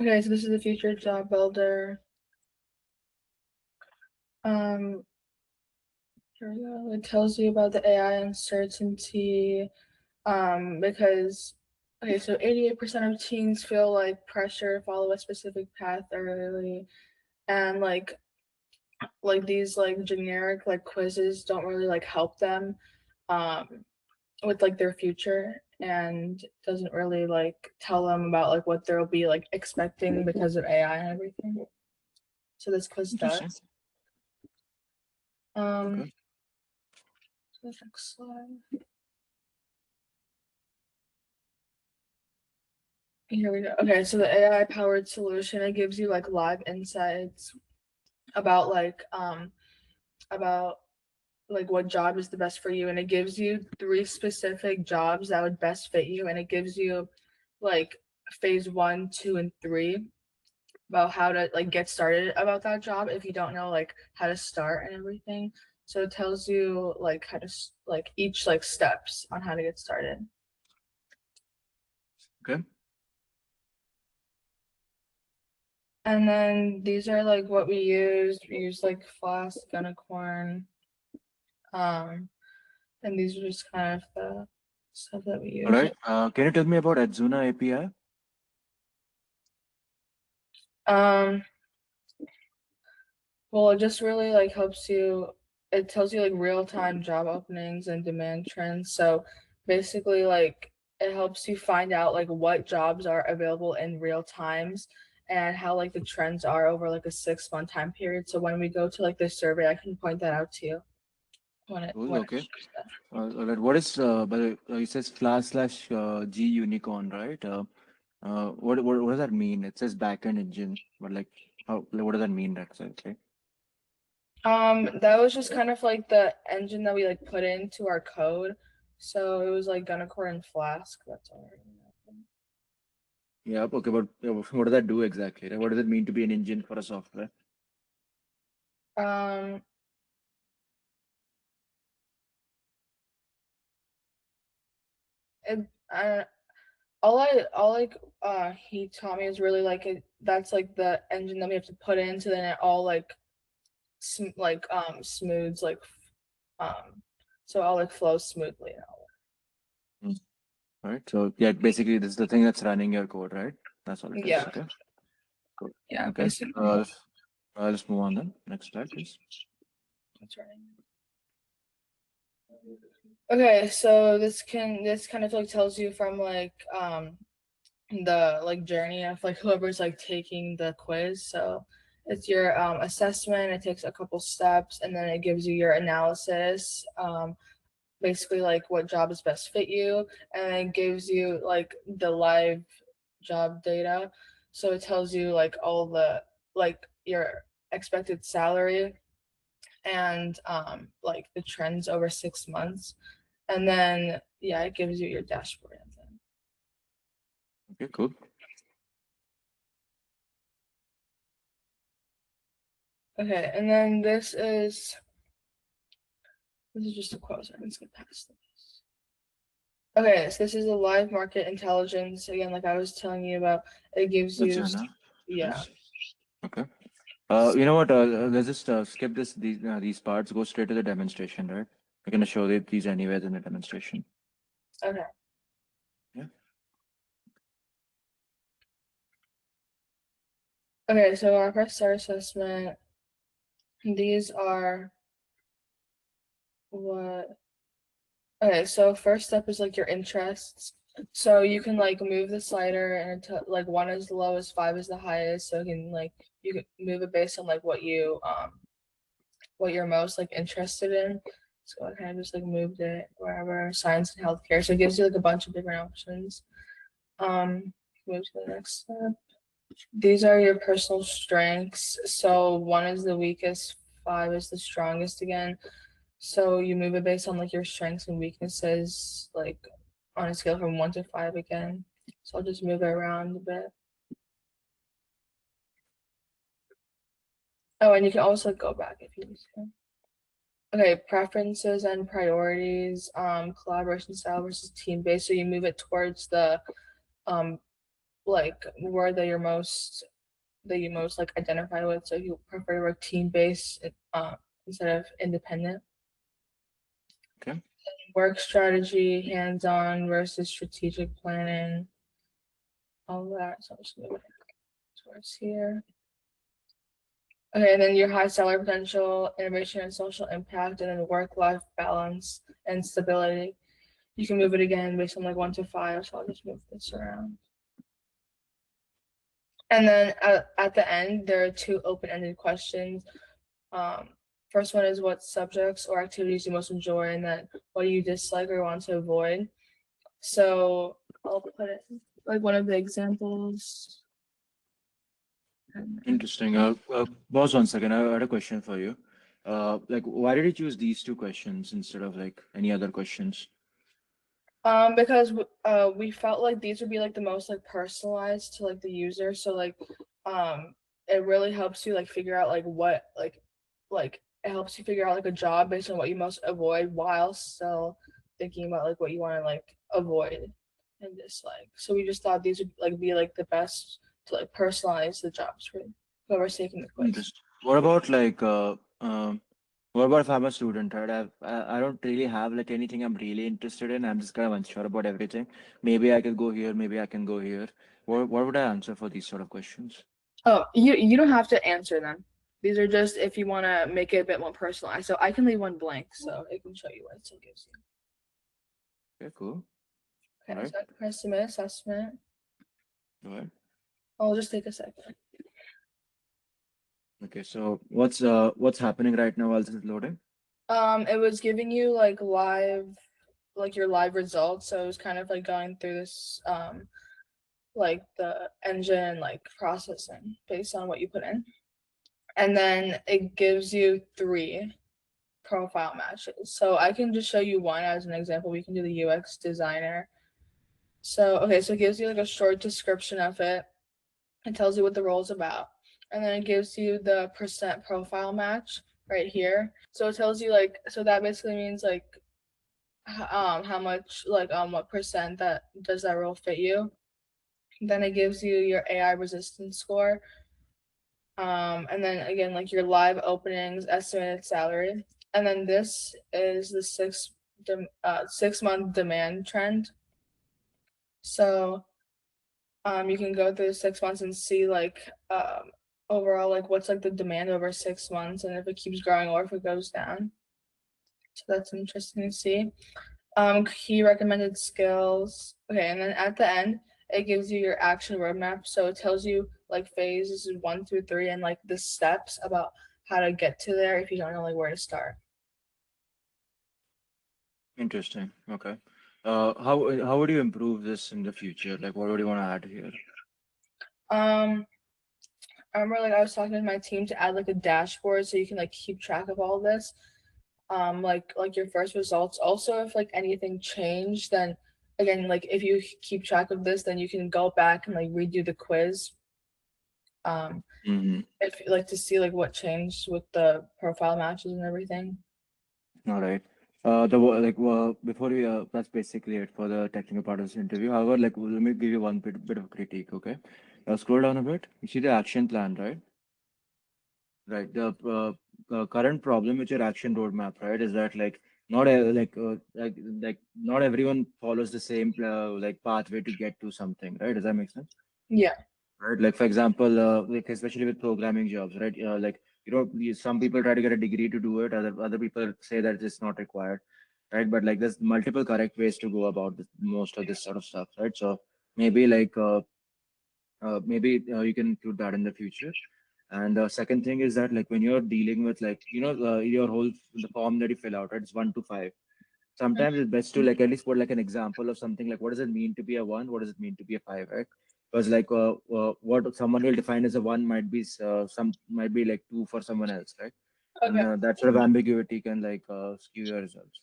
Okay, so this is the future job builder. Um, Here we go. It tells you about the AI uncertainty. Because okay, so 88% of teens feel like pressure to follow a specific path early, and these like generic like quizzes don't really like help them um with like their future, and doesn't really like tell them about like what they'll be like expecting because of AI and everything. So this quiz Interesting. does. Um, Okay. the next slide. Here we go. Okay, so the AI powered solution, it gives you like live insights about about like what job is the best for you, and it gives you three specific jobs that would best fit you, and it gives you like phase one, two, and three about how to like get started about that job if you don't know like how to start and everything. So it tells you like how to like each like steps on how to get started. Okay. And then these are like what we use. We use like Flask, Unicorn, um, and these are just kind of the stuff that we All use. right. Can you tell me about Adzuna API? Um, well, it just really like helps you. It tells you like real time job openings and demand trends. So basically, like it helps you find out like what jobs are available in real times and how like the trends are over like a 6 month time period. So when we go to like this survey, I can point that out to you Cool. when it Okay. shows that. All right. What is by the it says class slash G unicorn, right? What does that mean? It says backend engine, but like how like, what does that mean exactly? That was just kind of like the engine that we like put into our code. So it was like Gunnercore and Flask. That's all I remember. Yeah. Okay. But what does that do exactly? Like, what does it mean to be an engine for a software? Um, it, all like he taught me is really like it. That's like the engine that we have to put into, then it all like smooths like um, so it all like flows smoothly and all. Mm. Right. So yeah, basically this is the thing that's running your code, right? That's all it is. Yeah, Okay. Cool. yeah, Okay. basically Let's move on then. Next slide, please. that's right. Okay, so this kind of like tells you from like the like journey of like whoever's like taking the quiz. So it's your assessment. It takes a couple steps, and then it gives you your analysis. Basically like what job is best fit you, and it gives you like the live job data. So it tells you like all the like your expected salary and like the trends over 6 months, and then yeah, it gives you your dashboard and then. Okay. Cool. Okay, and then this is just a quote, so I'm just gonna pass this. Okay, so this is a live market intelligence. Again, like I was telling you about, it gives That's you, Jana. yeah. Yes. Okay. You know what? Let's just skip these parts. Go straight to the demonstration, right? We're gonna show these anyways in the demonstration. Okay. Yeah. Okay, so our first STAR assessment, these are what, okay, so first step is like your interests. So you can like move the slider and like one is the lowest, five is the highest. So you can move it based on like what you're most like interested in. So I kind of just like moved it wherever science and healthcare. So it gives you like a bunch of different options. Move to the next step. These are your personal strengths. So one is the weakest, five is the strongest again. So you move it based on like your strengths and weaknesses, like on a scale from one to five again. So I'll just move it around a bit. Oh, and you can also like, go back if you need to. Okay, preferences and priorities, collaboration style versus team based. So you move it towards the um like word that you most like identify with. So you prefer to work team based instead of independent. Okay. Work strategy, hands on versus strategic planning, all that. So I'm just moving towards here. Okay, and then your high salary potential, innovation and social impact, and then work life balance and stability. You can move it again based on like 1 to 5. So I'll just move this around. And then at the end, there are two open ended questions. Um, First one is what subjects or activities you most enjoy, and then what do you dislike or want to avoid. So I'll put it like one of the examples. Interesting. Pause 1 second. I had a question for you. Like, why did you choose these two questions instead of like any other questions? Because we felt like these would be like the most like personalized to like the user. So like, it really helps you like figure out like what like it helps you figure out like a job based on what you most avoid while still thinking about like what you want to like avoid and dislike. So we just thought these would like be like the best to like personalize the jobs for whoever's taking the quiz. Interesting. What about like what about if I'm a student, right? I don't really have like anything I'm really interested in. I'm just kind of unsure about everything. Maybe I could go here, maybe I can go here. What would I answer for these sort of questions? Oh, you don't have to answer them. These are just if you want to make it a bit more personalized. So I can leave one blank, so it can show you what it still gives you. Okay, cool. All Okay, right. so I press submit assessment. Go ahead. I'll just take a second. Okay, so what's happening right now while this is loading? It was giving you like live, like your live results. So it was kind of like going through this, like the engine like processing based on what you put in, and then it gives you three profile matches. So I can just show you one as an example. We can do the UX designer. So okay, so it gives you like a short description of it. It tells you what the role is about, and then it gives you the percent profile match right here. So it tells you like so that basically means like how much like what percent that does that role fit you. Then it gives you your AI resistance score. And then again like your live openings, estimated salary, and then this is the 6 month demand trend. So you can go through 6 months and see like overall like what's like the demand over 6 months and if it keeps growing or if it goes down. So that's interesting to see. Key recommended skills. Okay, and then at the end it gives you your action roadmap. So it tells you like phases 1 through 3 and like the steps about how to get to there if you don't know like where to start. Interesting. Okay. How would you improve this in the future? Like, what would you want to add here? Um, I remember like I was talking to my team to add like a dashboard so you can like keep track of all this. Like your first results. Also, if like anything changed, then again, like if you keep track of this, then you can go back and like redo the quiz. Um, Mm-hmm. if like to see like what changed with the profile matches and everything. All right. Before we that's basically it for the technical part of this interview. However, like let me give you one bit of critique. Okay. Scroll down a bit. You see the action plan, right? Right. The current problem with your action roadmap, right, is that like like not everyone follows the same like pathway to get to something, right? Does that make sense? Yeah. Right. Like for example, like especially with programming jobs, right? Like some people try to get a degree to do it. Other people say that it's not required, right? But like there's multiple correct ways to go about most of this sort of stuff, right? So maybe you can include that in the future. And the second thing is that like when you're dealing with like your whole the form that you fill out, right? It's 1 to 5. Sometimes it's best to like at least put like an example of something like what does it mean to be a 1, what does it mean to be a 5, right? Because like what someone will define as a 1 might be some might be like 2 for someone else, right? And Okay. that sort of ambiguity can like skew your results.